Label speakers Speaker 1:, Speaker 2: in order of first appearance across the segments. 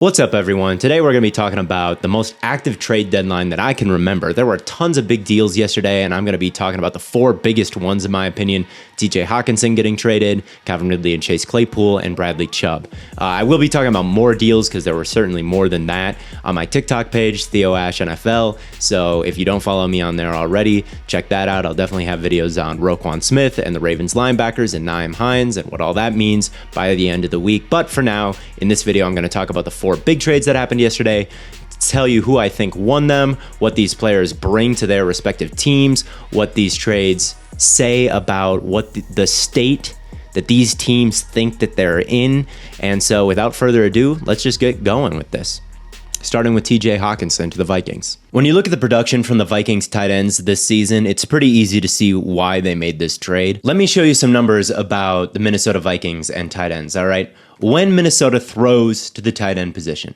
Speaker 1: What's up, everyone? Today we're going to be talking about the most active trade deadline that I can remember. There were tons of big deals yesterday, and I'm going to be talking about the four biggest ones in my opinion. TJ Hawkinson getting traded, Calvin Ridley and Chase Claypool, and Bradley Chubb. I will be talking about more deals because there were certainly more than that on my TikTok page, Theo NFL. So if you don't follow me on there already, check that out. I'll definitely have videos on Roquan Smith and the Ravens linebackers and Nyheim Hines and what all that means by the end of the week. But for now, in this video, I'm going to talk about the four big trades that happened yesterday, tell you who I think won them, what these players bring to their respective teams, what these trades say about what the state that these teams think that they're in. And so without further ado, let's just get going with this. Starting with TJ Hawkinson to the Vikings. When you look at the production from the Vikings tight ends this season, it's pretty easy to see why they made this trade. Let me show you some numbers about the Minnesota Vikings and tight ends, all right? When Minnesota throws to the tight end position,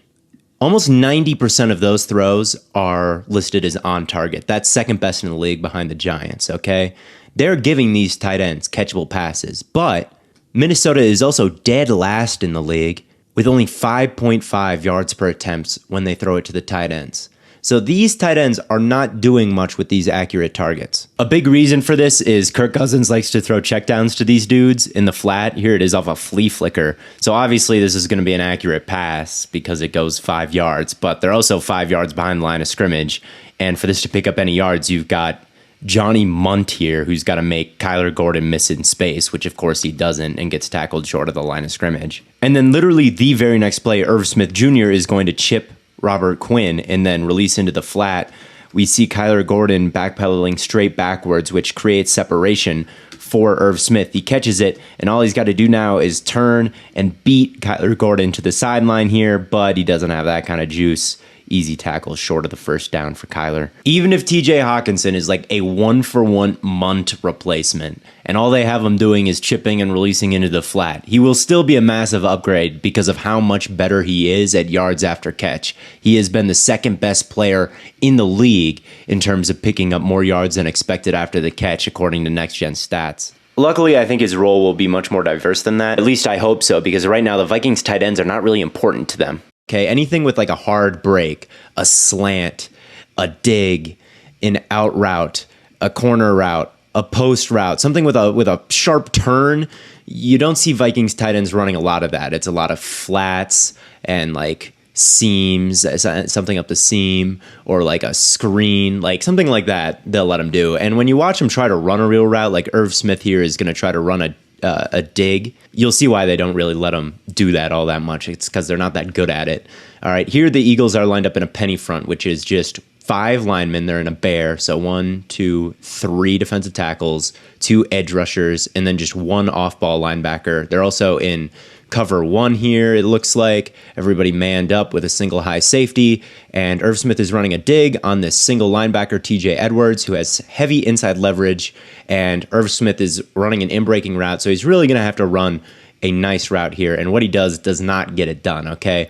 Speaker 1: almost 90% of those throws are listed as on target. That's second best in the league behind the Giants, okay? They're giving these tight ends catchable passes, but Minnesota is also dead last in the league with only 5.5 yards per attempt when they throw it to the tight ends. So these tight ends are not doing much with these accurate targets. A big reason for this is Kirk Cousins likes to throw checkdowns to these dudes in the flat. Here it is off a flea flicker. So obviously this is going to be an accurate pass because it goes 5 yards, but they're also 5 yards behind the line of scrimmage. And for this to pick up any yards, you've got Johnny Munt here, who's got to make Kyler Gordon miss in space, which of course he doesn't and gets tackled short of the line of scrimmage. And then literally the very next play, Irv Smith Jr. is going to chip Robert Quinn and then release into the flat. We see Kyler Gordon backpedaling straight backwards, which creates separation for Irv Smith. He catches it, and all he's got to do now is turn and beat Kyler Gordon to the sideline here, but he doesn't have that kind of juice. Easy tackle short of the first down for Kyler. Even if TJ Hawkinson is like a one-for-one Munt replacement, and all they have him doing is chipping and releasing into the flat, he will still be a massive upgrade because of how much better he is at yards after catch. He has been the second best player in the league in terms of picking up more yards than expected after the catch, according to Next Gen Stats. Luckily, I think his role will be much more diverse than that. At least I hope so, because right now the Vikings tight ends are not really important to them. Okay, anything with like a hard break, a slant, a dig, an out route, a corner route, a post route, something with a sharp turn, you don't see Vikings tight ends running a lot of that. It's a lot of flats and like seams, something up the seam, or like a screen, like something like that they'll let him do. And when you watch him try to run a real route, like Irv Smith here is going to try to run a dig, you'll see why they don't really let them do that all that much. It's because they're not that good at it. All right, here the Eagles are lined up in a penny front, which is just 5 linemen. They're in a bear, so 1, 2, 3 defensive tackles, 2 edge rushers, and then just 1 off-ball linebacker. They're also in cover 1 here, it looks like. Everybody manned up with a single high safety, and Irv Smith is running a dig on this single linebacker, TJ Edwards, who has heavy inside leverage, and Irv Smith is running an in-breaking route, so he's really going to have to run a nice route here, and what he does not get it done, okay?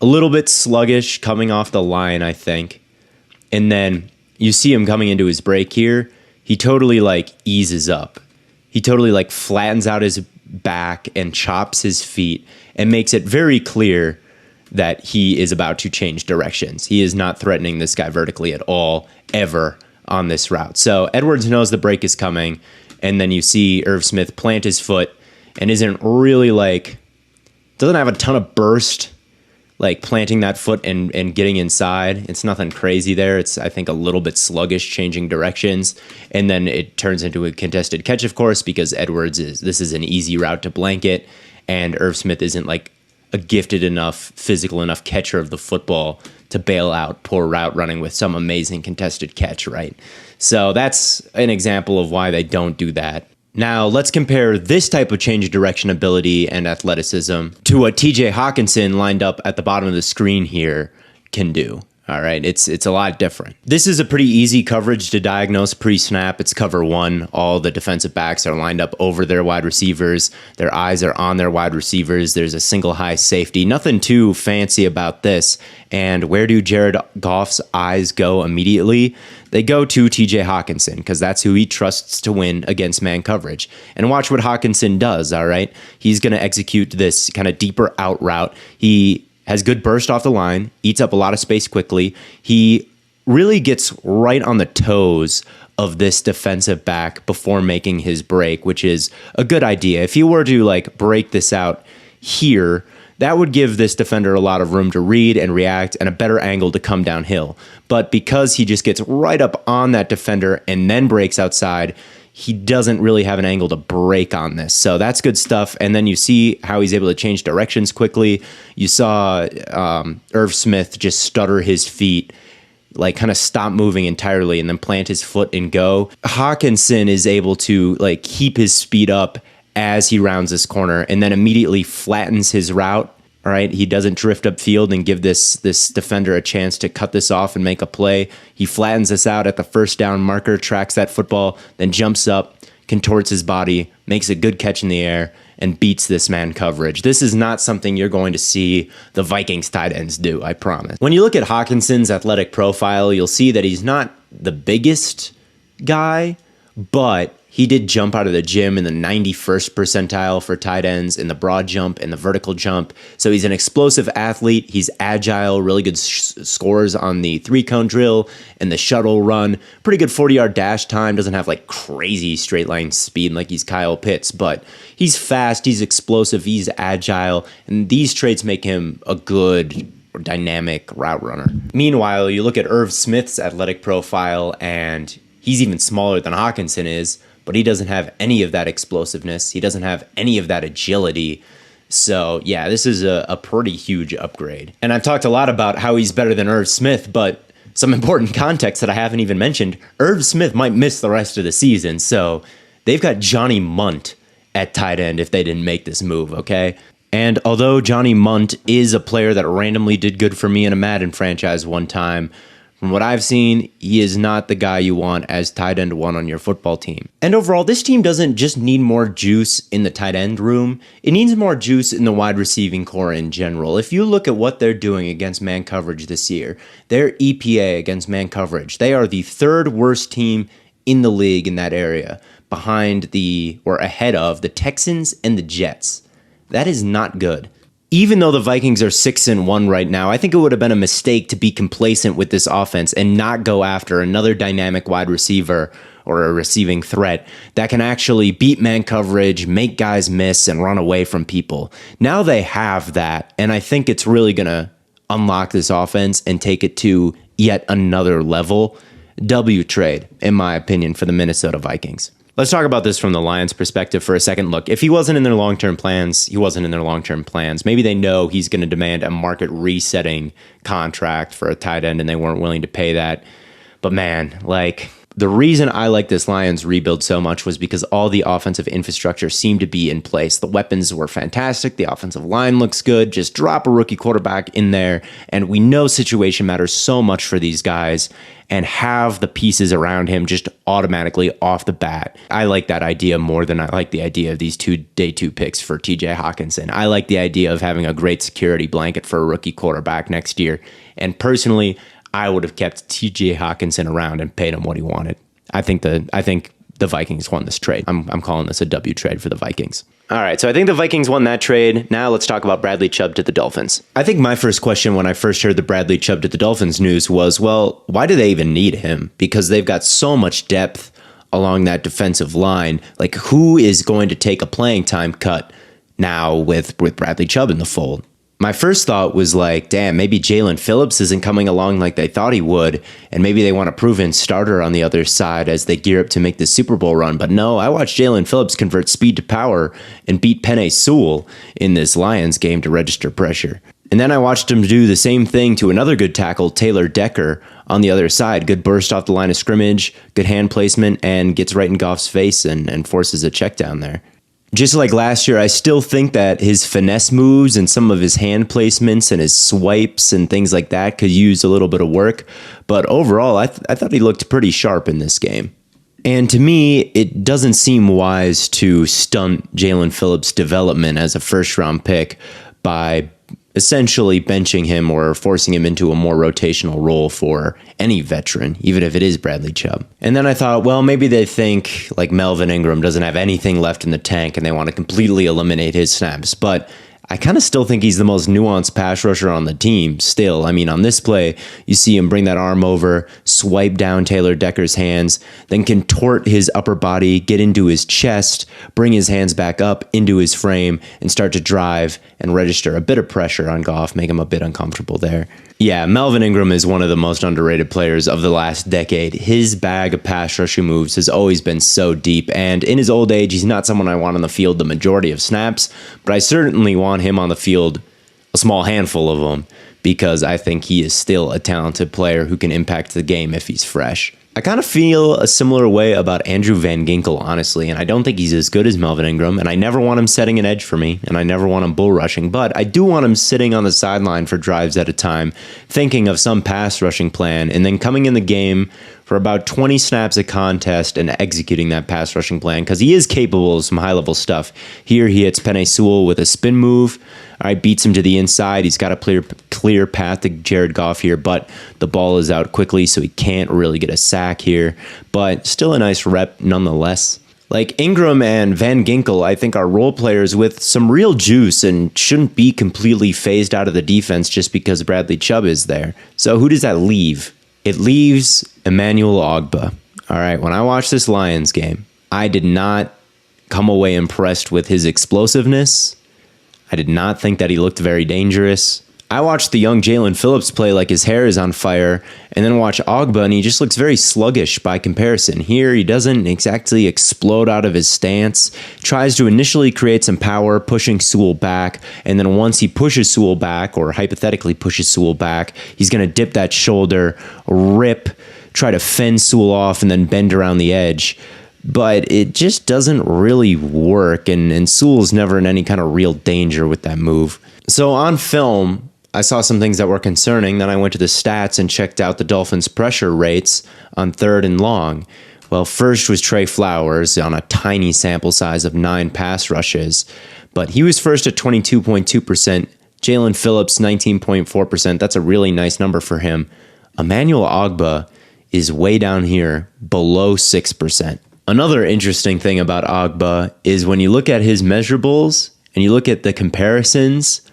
Speaker 1: A little bit sluggish coming off the line, I think, and then you see him coming into his break here. He totally like eases up. He totally like flattens out his back and chops his feet and makes it very clear that he is about to change directions. He is not threatening this guy vertically at all, ever on this route. So Edwards knows the break is coming, and then you see Irv Smith plant his foot and isn't really like, doesn't have a ton of burst, like planting that foot and getting inside. It's nothing crazy there. It's, I think, a little bit sluggish changing directions. And then it turns into a contested catch, of course, because this is an easy route to blanket. And Irv Smith isn't like a gifted enough, physical enough catcher of the football to bail out poor route running with some amazing contested catch, right? So that's an example of why they don't do that. Now, let's compare this type of change of direction ability and athleticism to what TJ Hawkinson lined up at the bottom of the screen here can do. All right, it's a lot different. This is a pretty easy coverage to diagnose pre-snap. It's cover 1. All the defensive backs are lined up over their wide receivers. Their eyes are on their wide receivers. There's a single high safety. Nothing too fancy about this. And where do Jared Goff's eyes go immediately? They go to TJ Hawkinson because that's who he trusts to win against man coverage. And watch what Hawkinson does, all right? He's going to execute this kind of deeper out route. He has good burst off the line, eats up a lot of space quickly. He really gets right on the toes of this defensive back before making his break, which is a good idea. If you were to like break this out here, that would give this defender a lot of room to read and react and a better angle to come downhill. But because he just gets right up on that defender and then breaks outside, he doesn't really have an angle to break on this. So that's good stuff. And then you see how he's able to change directions quickly. You saw Irv Smith just stutter his feet, like kind of stop moving entirely and then plant his foot and go. Hawkinson is able to like keep his speed up as he rounds this corner and then immediately flattens his route. All right, he doesn't drift upfield and give this defender a chance to cut this off and make a play. He flattens this out at the first down marker, tracks that football, then jumps up, contorts his body, makes a good catch in the air, and beats this man coverage. This is not something you're going to see the Vikings tight ends do, I promise. When you look at Hawkinson's athletic profile, you'll see that he's not the biggest guy, but he did jump out of the gym in the 91st percentile for tight ends in the broad jump and the vertical jump. So he's an explosive athlete. He's agile, really good scores on the 3-cone drill and the shuttle run. Pretty good 40-yard dash time. Doesn't have like crazy straight line speed like he's Kyle Pitts, but he's fast, he's explosive, he's agile, and these traits make him a good dynamic route runner. Meanwhile, you look at Irv Smith's athletic profile, and he's even smaller than Hawkinson is, but he doesn't have any of that explosiveness. He doesn't have any of that agility. So yeah, this is a pretty huge upgrade. And I've talked a lot about how he's better than Irv Smith, but some important context that I haven't even mentioned, Irv Smith might miss the rest of the season. So they've got Johnny Munt at tight end if they didn't make this move, okay? And although Johnny Munt is a player that randomly did good for me in a Madden franchise one time, from what I've seen, he is not the guy you want as tight end 1 on your football team. And overall, this team doesn't just need more juice in the tight end room. It needs more juice in the wide receiving core in general. If you look at what they're doing against man coverage this year, their EPA against man coverage, they are the 3rd worst team in the league in that area, ahead of the Texans and the Jets. That is not good. Even though the Vikings are 6-1 right now, I think it would have been a mistake to be complacent with this offense and not go after another dynamic wide receiver or a receiving threat that can actually beat man coverage, make guys miss, and run away from people. Now they have that, and I think it's really going to unlock this offense and take it to yet another level. W trade, in my opinion, for the Minnesota Vikings. Let's talk about this from the Lions' perspective for a second. Look, if he wasn't in their long-term plans, he wasn't in their long-term plans. Maybe they know he's going to demand a market resetting contract for a tight end and they weren't willing to pay that. But man, like, the reason I like this Lions rebuild so much was because all the offensive infrastructure seemed to be in place. The weapons were fantastic. The offensive line looks good. Just drop a rookie quarterback in there. And we know situation matters so much for these guys, and have the pieces around him just automatically off the bat. I like that idea more than I like the idea of these day 2 picks for TJ Hawkinson. I like the idea of having a great security blanket for a rookie quarterback next year. And personally, I would have kept TJ Hawkinson around and paid him what he wanted. I think the Vikings won this trade. I'm calling this a W trade for the Vikings. All right, so I think the Vikings won that trade. Now let's talk about Bradley Chubb to the Dolphins. I think my first question when I first heard the Bradley Chubb to the Dolphins news was, well, why do they even need him? Because they've got so much depth along that defensive line. Like, who is going to take a playing time cut now with Bradley Chubb in the fold? My first thought was like, damn, maybe Jalen Phillips isn't coming along like they thought he would, and maybe they want a proven starter on the other side as they gear up to make the Super Bowl run. But no, I watched Jalen Phillips convert speed to power and beat Penei Sewell in this Lions game to register pressure. And then I watched him do the same thing to another good tackle, Taylor Decker, on the other side. Good burst off the line of scrimmage, good hand placement, and gets right in Goff's face and forces a check down there. Just like last year, I still think that his finesse moves and some of his hand placements and his swipes and things like that could use a little bit of work. But overall, I thought he looked pretty sharp in this game. And to me, it doesn't seem wise to stunt Jalen Phillips' development as a first-round pick by essentially benching him or forcing him into a more rotational role for any veteran, even if it is Bradley Chubb. And then I thought, well, maybe they think like Melvin Ingram doesn't have anything left in the tank and they want to completely eliminate his snaps. But I kind of still think he's the most nuanced pass rusher on the team still. I mean, on this play, you see him bring that arm over, swipe down Taylor Decker's hands, then contort his upper body, get into his chest, bring his hands back up into his frame, and start to drive and register a bit of pressure on Goff, make him a bit uncomfortable there. Yeah, Melvin Ingram is one of the most underrated players of the last decade. His bag of pass rushing moves has always been so deep, and in his old age, he's not someone I want on the field the majority of snaps, but I certainly want him on the field a small handful of them because I think he is still a talented player who can impact the game if he's fresh. I kind of feel a similar way about Andrew Van Ginkel, honestly, and I don't think he's as good as Melvin Ingram, and I never want him setting an edge for me, and I never want him bull rushing, but I do want him sitting on the sideline for drives at a time, thinking of some pass rushing plan, and then coming in the game for about 20 snaps a contest and executing that pass rushing plan, because he is capable of some high-level stuff. Here he hits Penei Sewell with a spin move. All right, beats him to the inside. He's got a clear path to Jared Goff here, but the ball is out quickly, so he can't really get a sack here. But still a nice rep nonetheless. Like Ingram and Van Ginkel, I think are role players with some real juice and shouldn't be completely phased out of the defense just because Bradley Chubb is there. So who does that leave? It leaves Emmanuel Ogbah. All right, when I watched this Lions game, I did not come away impressed with his explosiveness. I did not think that he looked very dangerous. I watched the young Jalen Phillips play like his hair is on fire, and then watch Ogbah, and he just looks very sluggish by comparison. Here, he doesn't exactly explode out of his stance. Tries to initially create some power, pushing Sewell back, and then once he pushes Sewell back, or hypothetically pushes Sewell back, he's going to dip that shoulder, rip, try to fend Sewell off, and then bend around the edge. But it just doesn't really work, and Sewell's never in any kind of real danger with that move. So on film, I saw some things that were concerning. Then I went to the stats and checked out the Dolphins' pressure rates on 3rd and long. Well, first was Trey Flowers on a tiny sample size of 9 pass rushes, but he was first at 22.2%. Jalen Phillips, 19.4%. That's a really nice number for him. Emmanuel Ogbah is way down here, below 6%. Another interesting thing about Ogbah is when you look at his measurables and you look at the comparisons,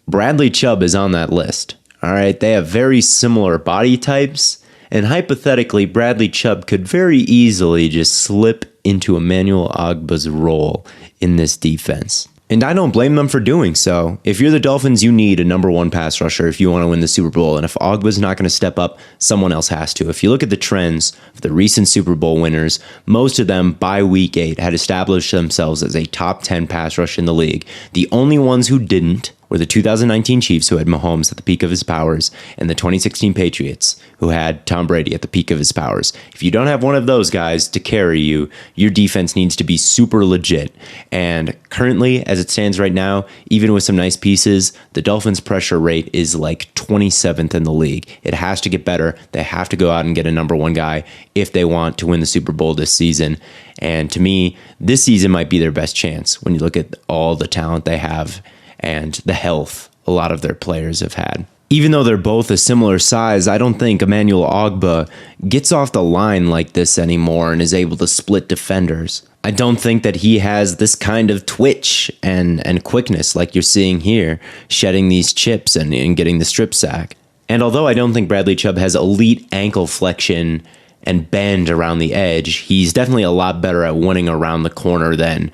Speaker 1: Bradley Chubb is on that list. All right, they have very similar body types, and hypothetically, Bradley Chubb could very easily just slip into Emmanuel Ogbah's role in this defense. And I don't blame them for doing so. If you're the Dolphins, you need a number 1 pass rusher if you want to win the Super Bowl. And if Ogbah's not going to step up, someone else has to. If you look at the trends of the recent Super Bowl winners, most of them by week 8 had established themselves as a top 10 pass rush in the league. The only ones who didn't were the 2019 Chiefs, who had Mahomes at the peak of his powers, and the 2016 Patriots, who had Tom Brady at the peak of his powers. If you don't have one of those guys to carry you, your defense needs to be super legit. And currently, as it stands right now, even with some nice pieces, the Dolphins' pressure rate is like 27th in the league. It has to get better. They have to go out and get a number 1 guy if they want to win the Super Bowl this season. And to me, this season might be their best chance when you look at all the talent they have and the health a lot of their players have had. Even though they're both a similar size, I don't think Emmanuel Ogbah gets off the line like this anymore and is able to split defenders. I don't think that he has this kind of twitch and quickness like you're seeing here, shedding these chips and getting the strip sack. And although I don't think Bradley Chubb has elite ankle flexion and bend around the edge, he's definitely a lot better at winning around the corner than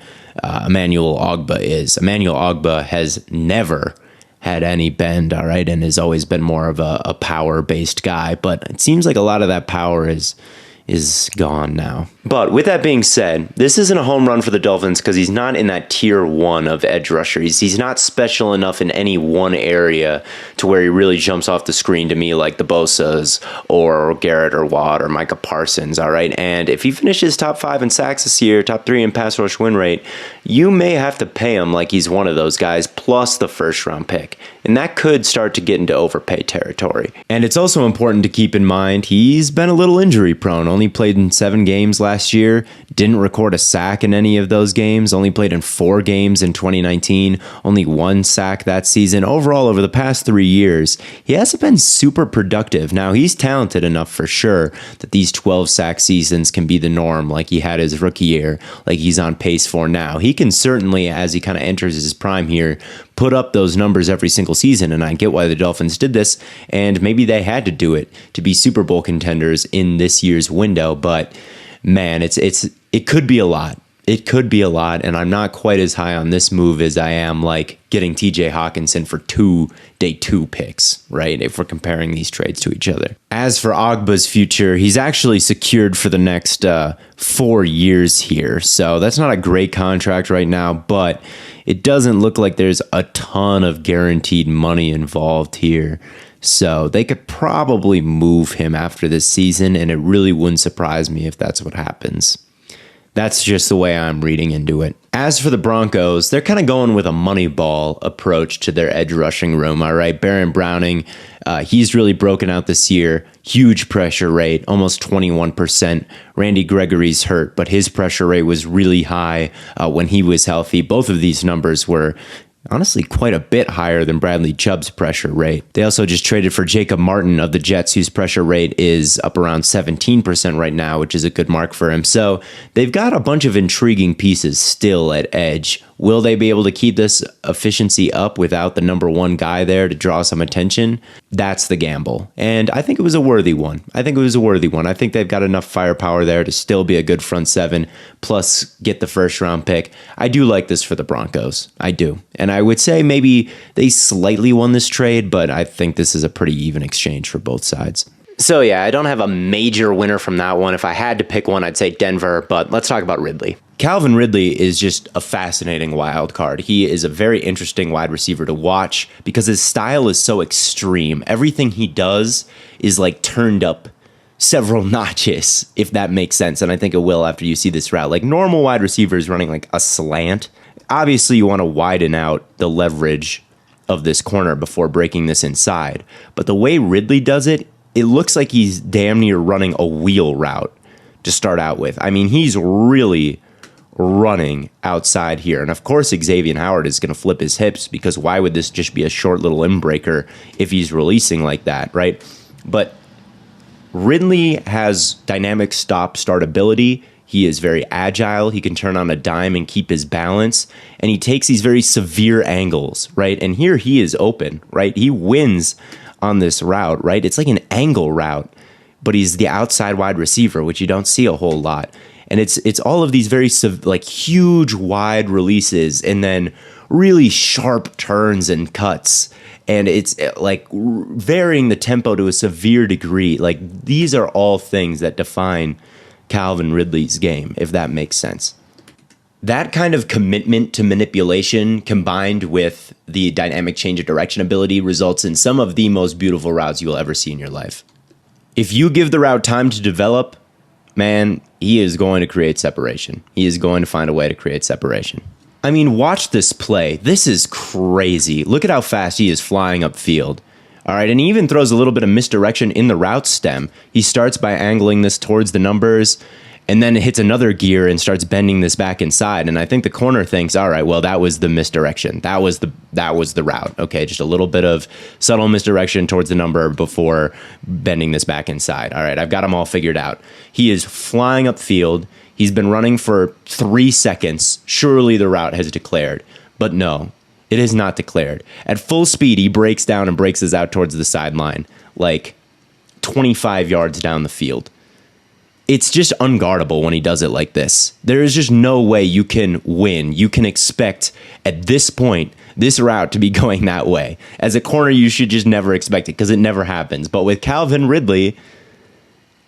Speaker 1: Emmanuel Ogbah is. Emmanuel Ogbah has never had any bend, all right, and has always been more of a power-based guy, but it seems like a lot of that power is gone now. But with that being said, this isn't a home run for the Dolphins because he's not in that tier 1 of edge rusher. He's not special enough in any one area to where he really jumps off the screen to me like the Bosas or Garrett or Watt or Micah Parsons, all right? And if he finishes top 5 in sacks this year, top 3 in pass rush win rate, you may have to pay him like he's one of those guys plus the first-round pick. And that could start to get into overpay territory. And it's also important to keep in mind he's been a little injury prone. Only played in 7 games last year, didn't record a sack in any of those games, only played in 4 games in 2019, only 1 sack that season. Overall, over the past 3 years, he hasn't been super productive. Now, he's talented enough for sure that these 12 sack seasons can be the norm like he had his rookie year, like he's on pace for now. He can certainly, as he kind of enters his prime here, put up those numbers every single season, and I get why the Dolphins did this, and maybe they had to do it to be Super Bowl contenders in this year's window, but man, it could be a lot. It could be a lot, and I'm not quite as high on this move as I am like getting TJ Hawkinson for day two picks, right? If we're comparing these trades to each other. As for Ogba's future, he's actually secured for the next 4 years here. So that's not a great contract right now, but it doesn't look like there's a ton of guaranteed money involved here. So they could probably move him after this season, and it really wouldn't surprise me if that's what happens. That's just the way I'm reading into it. As for the Broncos, they're kind of going with a Moneyball approach to their edge rushing room, all right? Baron Browning, he's really broken out this year. Huge pressure rate, almost 21%. Randy Gregory's hurt, but his pressure rate was really high when he was healthy. Both of these numbers were honestly quite a bit higher than Bradley Chubb's pressure rate. They also just traded for Jacob Martin of the Jets, whose pressure rate is up around 17% right now, which is a good mark for him. So they've got a bunch of intriguing pieces still at edge. Will they be able to keep this efficiency up without the number one guy there to draw some attention? That's the gamble. And I think it was a worthy one. I think they've got enough firepower there to still be a good front seven, plus get the first round pick. I do like this for the Broncos. I do. And I would say maybe they slightly won this trade, but I think this is a pretty even exchange for both sides. So yeah, I don't have a major winner from that one. If I had to pick one, I'd say Denver, but let's talk about Ridley. Calvin Ridley is just a fascinating wild card. He is a very interesting wide receiver to watch because his style is so extreme. Everything he does is like turned up several notches, if that makes sense. And I think it will after you see this route. Like normal wide receivers running like a slant. Obviously, you want to widen out the leverage of this corner before breaking this inside. But the way Ridley does it, it looks like he's damn near running a wheel route to start out with. I mean, he's really running outside here. And of course, Xavier Howard is going to flip his hips because why would this just be a short little inbreaker if he's releasing like that, right? But Ridley has dynamic stop-start ability. He is very agile. He can turn on a dime and keep his balance. And he takes these very severe angles, right? And here he is open, right? He wins on this route, right? It's like an angle route, but he's the outside wide receiver, which you don't see a whole lot. And it's all of these very like huge wide releases and then really sharp turns and cuts. And it's like varying the tempo to a severe degree. Like these are all things that define Calvin Ridley's game, if that makes sense. That kind of commitment to manipulation combined with the dynamic change of direction ability results in some of the most beautiful routes you will ever see in your life. If you give the route time to develop, man, he is going to create separation. He is going to find a way to create separation. I mean, watch this play. This is crazy. Look at how fast he is flying upfield. All right, and he even throws a little bit of misdirection in the route stem. He starts by angling this towards the numbers, and then it hits another gear and starts bending this back inside. And I think the corner thinks, all right, well, that was the misdirection. That was the route. Okay, just a little bit of subtle misdirection towards the number before bending this back inside. All right, I've got him all figured out. He is flying upfield. He's been running for 3 seconds. Surely the route has declared. But no, it is not declared. At full speed, he breaks down and breaks us out towards the sideline, like 25 yards down the field. It's just unguardable when he does it like this. There is just no way you can win. You can expect at this point this route to be going that way. As a corner, you should just never expect it because it never happens. But with Calvin Ridley,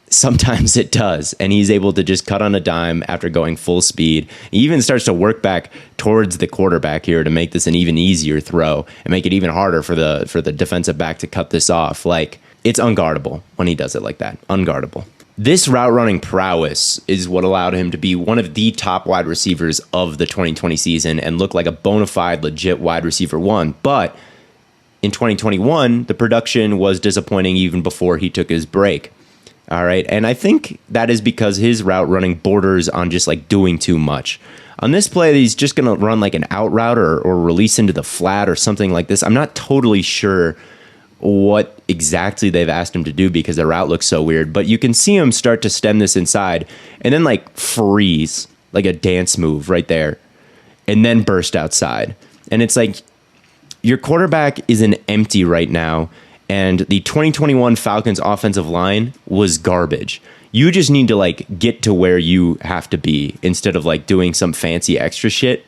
Speaker 1: sometimes it does, and he's able to just cut on a dime after going full speed. He even starts to work back towards the quarterback here to make this an even easier throw and make it even harder for the defensive back to cut this off. Like, it's unguardable when he does it like that. Unguardable. This route running prowess is what allowed him to be one of the top wide receivers of the 2020 season and look like a bona fide, legit wide receiver one. But in 2021, the production was disappointing even before he took his break. All right. And I think that is because his route running borders on just like doing too much. On this play, he's just going to run like an out route or release into the flat or something like this. I'm not totally sure what exactly they've asked him to do because the route looks so weird, but you can see him start to stem this inside and then like freeze, like a dance move right there, and then burst outside. And it's like, your quarterback isn't empty right now, and the 2021 Falcons offensive line was garbage. You just need to like get to where you have to be instead of like doing some fancy extra shit.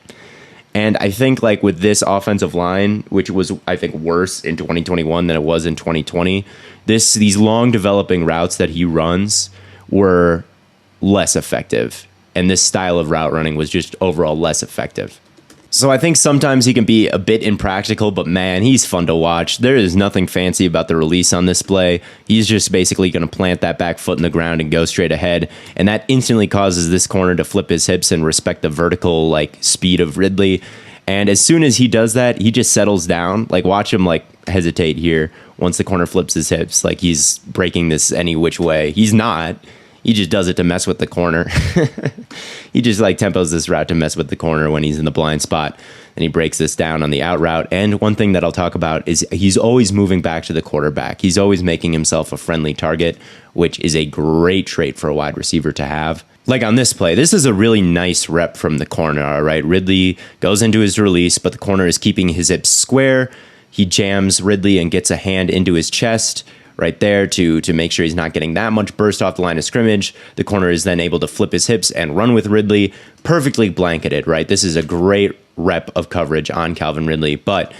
Speaker 1: And I think like with this offensive line, which was I think worse in 2021 than it was in 2020, these long developing routes that he runs were less effective. And this style of route running was just overall less effective. So I think sometimes he can be a bit impractical, but man, he's fun to watch. There is nothing fancy about the release on this play. He's just basically going to plant that back foot in the ground and go straight ahead. And that instantly causes this corner to flip his hips and respect the vertical like speed of Ridley. And as soon as he does that, he just settles down. Like watch him like hesitate here once the corner flips his hips. Like he's breaking this any which way. He's not. He just does it to mess with the corner. He just like tempos this route to mess with the corner when he's in the blind spot. And he breaks this down on the out route. And one thing that I'll talk about is he's always moving back to the quarterback. He's always making himself a friendly target, which is a great trait for a wide receiver to have. Like on this play, this is a really nice rep from the corner, all right? Ridley goes into his release, but the corner is keeping his hips square. He jams Ridley and gets a hand into his chest right there to make sure he's not getting that much burst off the line of scrimmage. The corner is then able to flip his hips and run with Ridley, perfectly blanketed, right? This is a great rep of coverage on Calvin Ridley. But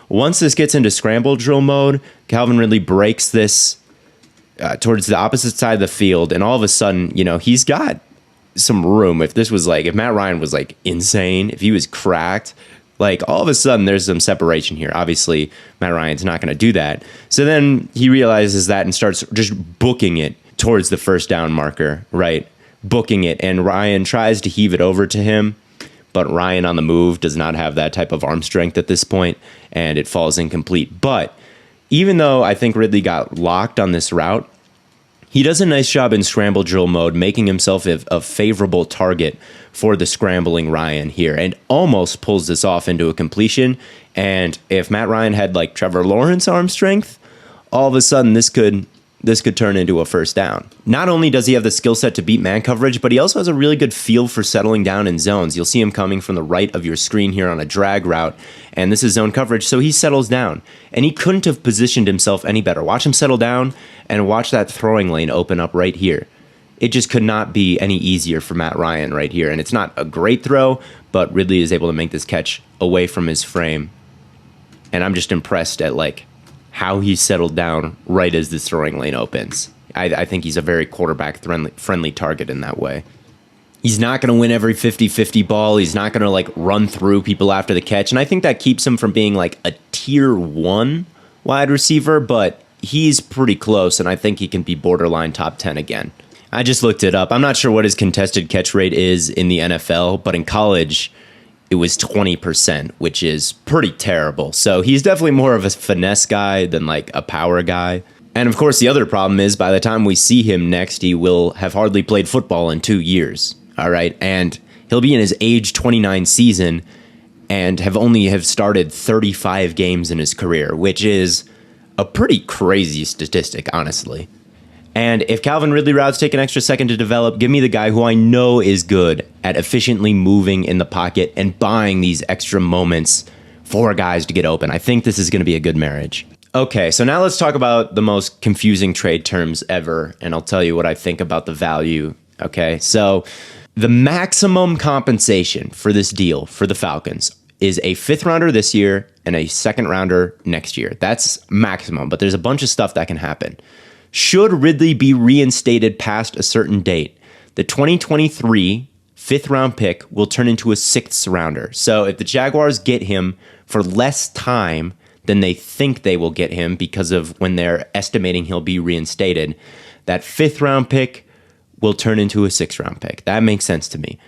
Speaker 1: once this gets into scramble drill mode, Calvin Ridley breaks this towards the opposite side of the field, and all of a sudden, you know, he's got some room. If Matt Ryan was like insane, if he was cracked, like all of a sudden there's some separation here. Obviously, Matt Ryan's not going to do that. So then he realizes that and starts just booking it towards the first down marker, right? Booking it. And Ryan tries to heave it over to him, but Ryan on the move does not have that type of arm strength at this point, and it falls incomplete. But even though I think Ridley got locked on this route, he does a nice job in scramble drill mode, making himself a favorable target for the scrambling Ryan here, and almost pulls this off into a completion. And if Matt Ryan had like Trevor Lawrence arm strength, all of a sudden this could turn into a first down. Not only does he have the skill set to beat man coverage, but he also has a really good feel for settling down in zones. You'll see him coming from the right of your screen here on a drag route, and this is zone coverage, so he settles down. And he couldn't have positioned himself any better. Watch him settle down and watch that throwing lane open up right here. It just could not be any easier for Matt Ryan right here. And it's not a great throw, but Ridley is able to make this catch away from his frame. And I'm just impressed at like how he settled down right as this throwing lane opens. I think he's a very quarterback friendly target in that way. He's not going to win every 50-50 ball. He's not going to like run through people after the catch. And I think that keeps him from being like a tier 1 wide receiver, but he's pretty close, and I think he can be borderline top 10 again. I just looked it up. I'm not sure what his contested catch rate is in the NFL, but in college, it was 20%, which is pretty terrible. So he's definitely more of a finesse guy than like a power guy. And of course, the other problem is by the time we see him next, he will have hardly played football in 2 years. All right. And he'll be in his age 29 season and have started 35 games in his career, which is a pretty crazy statistic, honestly. And if Calvin Ridley routes take an extra second to develop, give me the guy who I know is good at efficiently moving in the pocket and buying these extra moments for guys to get open. I think this is going to be a good marriage. Okay, so now let's talk about the most confusing trade terms ever, and I'll tell you what I think about the value. Okay, so the maximum compensation for this deal for the Falcons is a 5th rounder this year and a 2nd rounder next year. That's maximum, but there's a bunch of stuff that can happen. Should Ridley be reinstated past a certain date, the 2023 5th round pick will turn into a 6th rounder. So if the Jaguars get him for less time than they think they will get him because of when they're estimating he'll be reinstated, that 5th round pick will turn into a 6th round pick. That makes sense to me.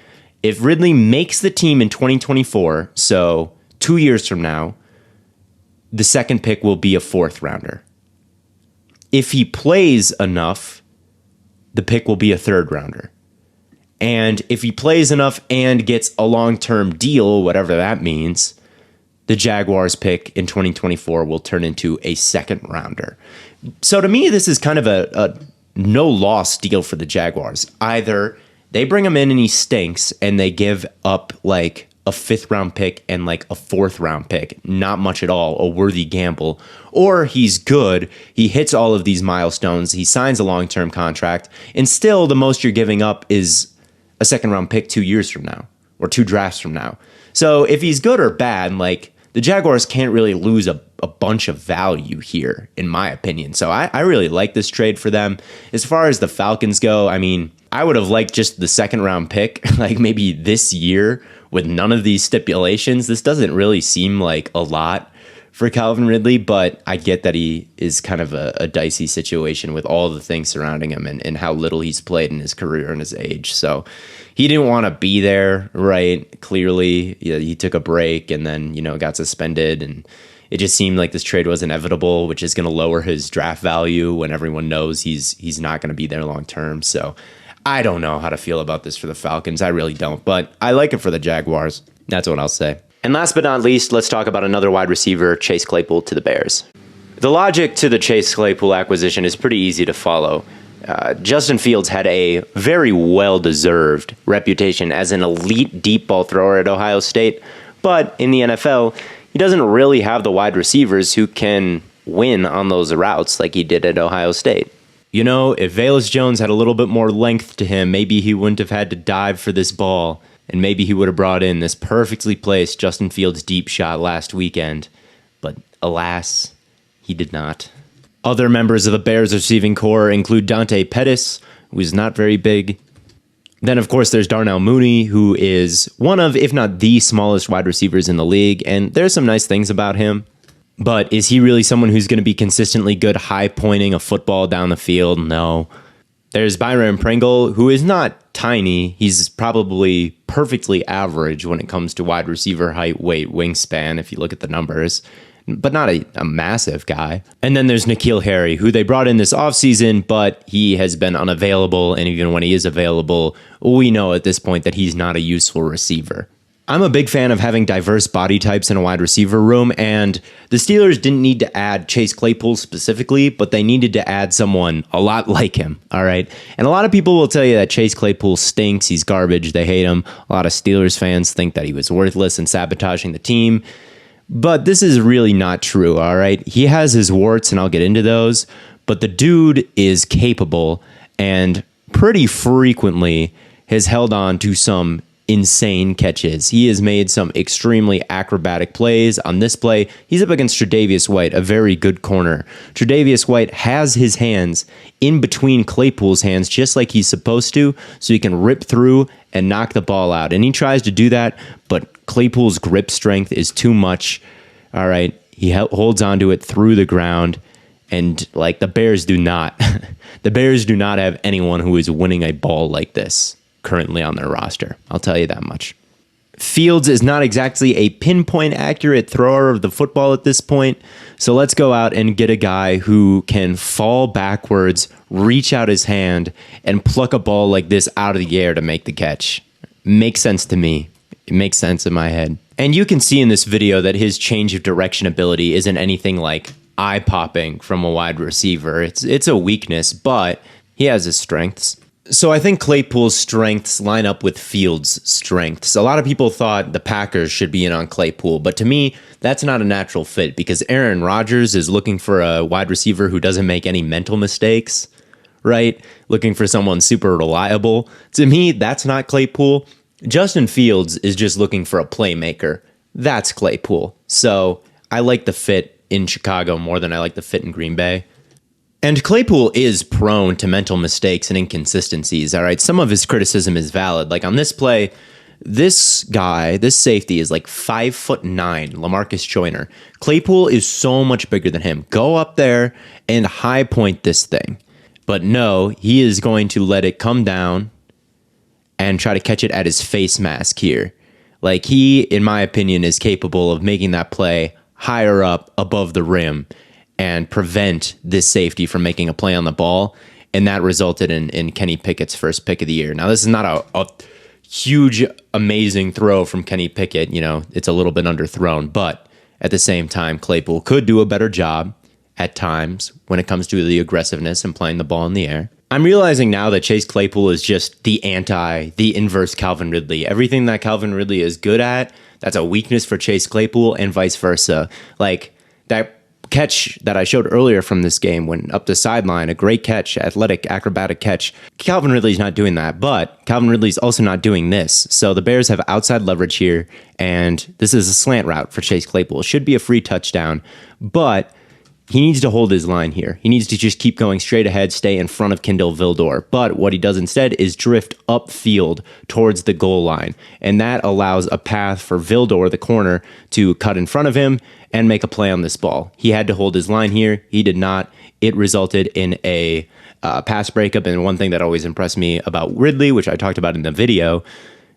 Speaker 1: If Ridley makes the team in 2024, so 2 years from now, the 2nd pick will be a 4th rounder. If he plays enough, the pick will be a 3rd rounder. And if he plays enough and gets a long-term deal, whatever that means, the Jaguars pick in 2024 will turn into a 2nd rounder. So to me, this is kind of a no-loss deal for the Jaguars. Either they bring him in and he stinks and they give up like a 5th-round pick and like a 4th-round pick. Not much at all, a worthy gamble. Or he's good, he hits all of these milestones, he signs a long-term contract, and still the most you're giving up is a 2nd-round pick 2 years from now, or 2 drafts from now. So if he's good or bad, like, the Jaguars can't really lose a bunch of value here, in my opinion. So I really like this trade for them. As far as the Falcons go, I mean, I would have liked just the 2nd-round pick, like maybe this year with none of these stipulations. This doesn't really seem like a lot for Calvin Ridley, but I get that he is kind of a dicey situation with all the things surrounding him and how little he's played in his career and his age. So he didn't want to be there, right? Clearly, he took a break and then, got suspended, and it just seemed like this trade was inevitable, which is going to lower his draft value when everyone knows he's not going to be there long term. So I don't know how to feel about this for the Falcons. I really don't, but I like it for the Jaguars. That's what I'll say. And last but not least, let's talk about another wide receiver, Chase Claypool to the Bears. The logic to the Chase Claypool acquisition is pretty easy to follow. Justin Fields had a very well-deserved reputation as an elite deep ball thrower at Ohio State, but in the NFL, he doesn't really have the wide receivers who can win on those routes like he did at Ohio State. If Velus Jones had a little bit more length to him, maybe he wouldn't have had to dive for this ball, and maybe he would have brought in this perfectly placed Justin Fields deep shot last weekend. But alas, he did not. Other members of the Bears receiving core include Dante Pettis, who is not very big. Then, of course, there's Darnell Mooney, who is one of, if not the smallest wide receivers in the league, and there's some nice things about him. But is he really someone who's going to be consistently good high-pointing a football down the field? No. There's Byron Pringle, who is not tiny. He's probably perfectly average when it comes to wide receiver height, weight, wingspan, if you look at the numbers, but not a massive guy. And then there's N'Keal Harry, who they brought in this offseason, but he has been unavailable, and even when he is available, we know at this point that he's not a useful receiver. I'm a big fan of having diverse body types in a wide receiver room, and the Steelers didn't need to add Chase Claypool specifically, but they needed to add someone a lot like him, all right? And a lot of people will tell you that Chase Claypool stinks, he's garbage, they hate him. A lot of Steelers fans think that he was worthless and sabotaging the team, but this is really not true, all right? He has his warts, and I'll get into those, but the dude is capable and pretty frequently has held on to some insane catches. He has made some extremely acrobatic plays. On this play, he's up against Tre'Davious White, a very good corner. Tre'Davious White has his hands in between Claypool's hands just like he's supposed to, so he can rip through and knock the ball out. And he tries to do that, but Claypool's grip strength is too much. All right, he holds onto it through the ground, and like the Bears do not. The Bears do not have anyone who is winning a ball like this currently on their roster. I'll tell you that much. Fields is not exactly a pinpoint accurate thrower of the football at this point, so let's go out and get a guy who can fall backwards, reach out his hand, and pluck a ball like this out of the air to make the catch. Makes sense to me. It makes sense in my head. And you can see in this video that his change of direction ability isn't anything like eye-popping from a wide receiver. It's a weakness, but he has his strengths. So I think Claypool's strengths line up with Fields' strengths. A lot of people thought the Packers should be in on Claypool, but to me, that's not a natural fit because Aaron Rodgers is looking for a wide receiver who doesn't make any mental mistakes, right? Looking for someone super reliable. To me, that's not Claypool. Justin Fields is just looking for a playmaker. That's Claypool. So I like the fit in Chicago more than I like the fit in Green Bay. And Claypool is prone to mental mistakes and inconsistencies, all right? Some of his criticism is valid. Like on this play, this guy, this safety is like 5'9", LaMarcus Joyner. Claypool is so much bigger than him. Go up there and high point this thing. But no, he is going to let it come down and try to catch it at his face mask here. Like he, in my opinion, is capable of making that play higher up above the rim and prevent this safety from making a play on the ball. And that resulted in Kenny Pickett's first pick of the year. Now, this is not a huge, amazing throw from Kenny Pickett. It's a little bit underthrown. But at the same time, Claypool could do a better job. at times when it comes to the aggressiveness and playing the ball in the air. I'm realizing now that Chase Claypool is just the inverse Calvin Ridley. Everything that Calvin Ridley is good at, that's a weakness for Chase Claypool, and vice versa. Like that catch that I showed earlier from this game, went up the sideline, a great catch, athletic, acrobatic catch. Calvin Ridley's not doing that, but Calvin Ridley's also not doing this. So the Bears have outside leverage here, and this is a slant route for Chase Claypool. It should be a free touchdown, but he needs to hold his line here. He needs to just keep going straight ahead, stay in front of Kindle Vildor. But what he does instead is drift upfield towards the goal line. And that allows a path for Vildor, the corner, to cut in front of him and make a play on this ball. He had to hold his line here. He did not. It resulted in a pass breakup. And one thing that always impressed me about Ridley, which I talked about in the video,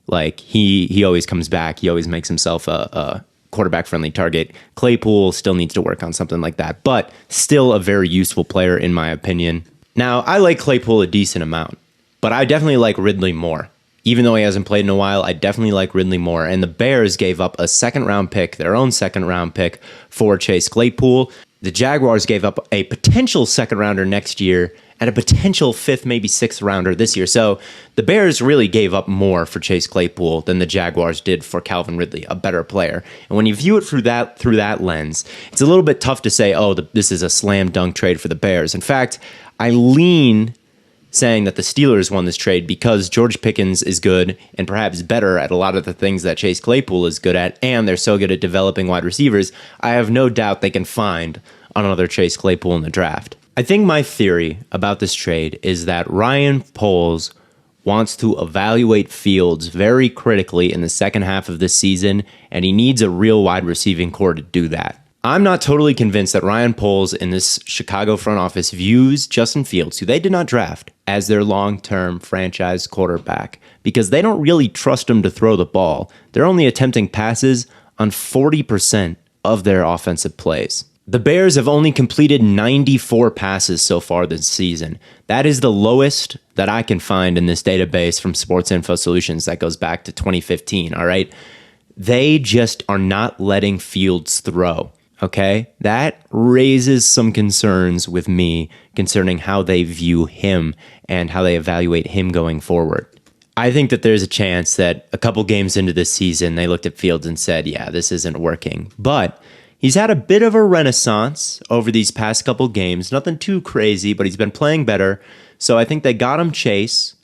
Speaker 1: like he always comes back. He always makes himself a quarterback-friendly target. Claypool still needs to work on something like that, but still a very useful player in my opinion. Now, I like Claypool a decent amount, but I definitely like Ridley more. Even though he hasn't played in a while, I definitely like Ridley more. And the Bears gave up a second-round pick, their own second-round pick for Chase Claypool. The Jaguars gave up a potential second-rounder next year and a potential fifth, maybe sixth rounder this year. So the Bears really gave up more for Chase Claypool than the Jaguars did for Calvin Ridley, a better player. And when you view it through that lens, it's a little bit tough to say, oh, this is a slam dunk trade for the Bears. In fact, I lean saying that the Steelers won this trade because George Pickens is good and perhaps better at a lot of the things that Chase Claypool is good at, and they're so good at developing wide receivers. I have no doubt they can find another Chase Claypool in the draft. I think my theory about this trade is that Ryan Poles wants to evaluate Fields very critically in the second half of this season, and he needs a real wide receiving core to do that. I'm not totally convinced that Ryan Poles in this Chicago front office views Justin Fields, who they did not draft, as their long-term franchise quarterback, because they don't really trust him to throw the ball. They're only attempting passes on 40% of their offensive plays. The Bears have only completed 94 passes so far this season. That is the lowest that I can find in this database from Sports Info Solutions that goes back to 2015, all right? They just are not letting Fields throw, okay? That raises some concerns with me concerning how they view him and how they evaluate him going forward. I think that there's a chance that a couple games into this season, they looked at Fields and said, yeah, this isn't working. But he's had a bit of a renaissance over these past couple games. Nothing too crazy, but he's been playing better. So I think they got him Chase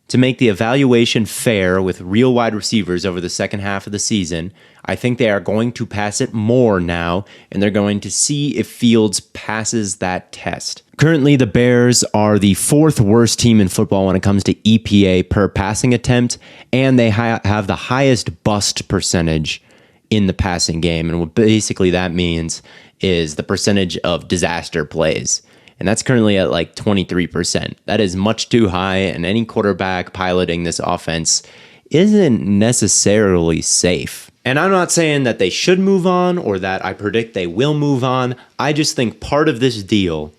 Speaker 1: to make the evaluation fair with real wide receivers over the second half of the season. I think they are going to pass it more now, and they're going to see if Fields passes that test. Currently, the Bears are the fourth worst team in football when it comes to EPA per passing attempt, and they have the highest bust percentage in the passing game. And what basically that means is the percentage of disaster plays. And that's currently at like 23%. That is much too high, and any quarterback piloting this offense isn't necessarily safe. And I'm not saying that they should move on or that I predict they will move on. I just think part of this deal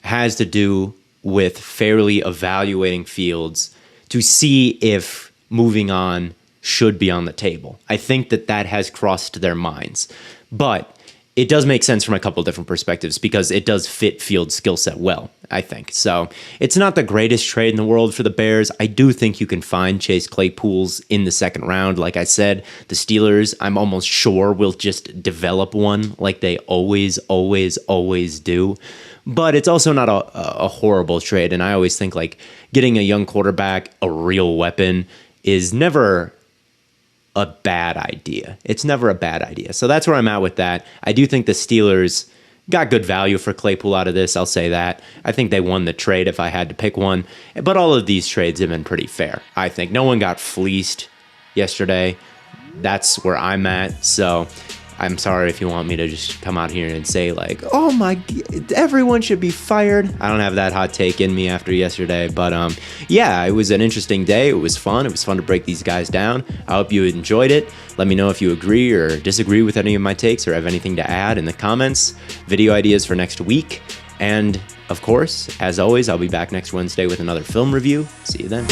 Speaker 1: has to do with fairly evaluating Fields to see if moving on should be on the table. I think that has crossed their minds. But it does make sense from a couple different perspectives because it does fit Fields' skill set well, I think. So it's not the greatest trade in the world for the Bears. I do think you can find Chase Claypools in the second round. Like I said, the Steelers, I'm almost sure, will just develop one like they always do. But it's also not a horrible trade. And I always think like getting a young quarterback, a real weapon, is never a bad idea. It's never a bad idea. So that's where I'm at with that. I do think the Steelers got good value for Claypool out of this. I'll say that. I think they won the trade if I had to pick one. But all of these trades have been pretty fair, I think. No one got fleeced yesterday. That's where I'm at. So I'm sorry if you want me to just come out here and say like, oh my, everyone should be fired. I don't have that hot take in me after yesterday, but yeah, it was an interesting day. It was fun. It was fun to break these guys down. I hope you enjoyed it. Let me know if you agree or disagree with any of my takes or have anything to add in the comments. Video ideas for next week. And of course, as always, I'll be back next Wednesday with another film review. See you then.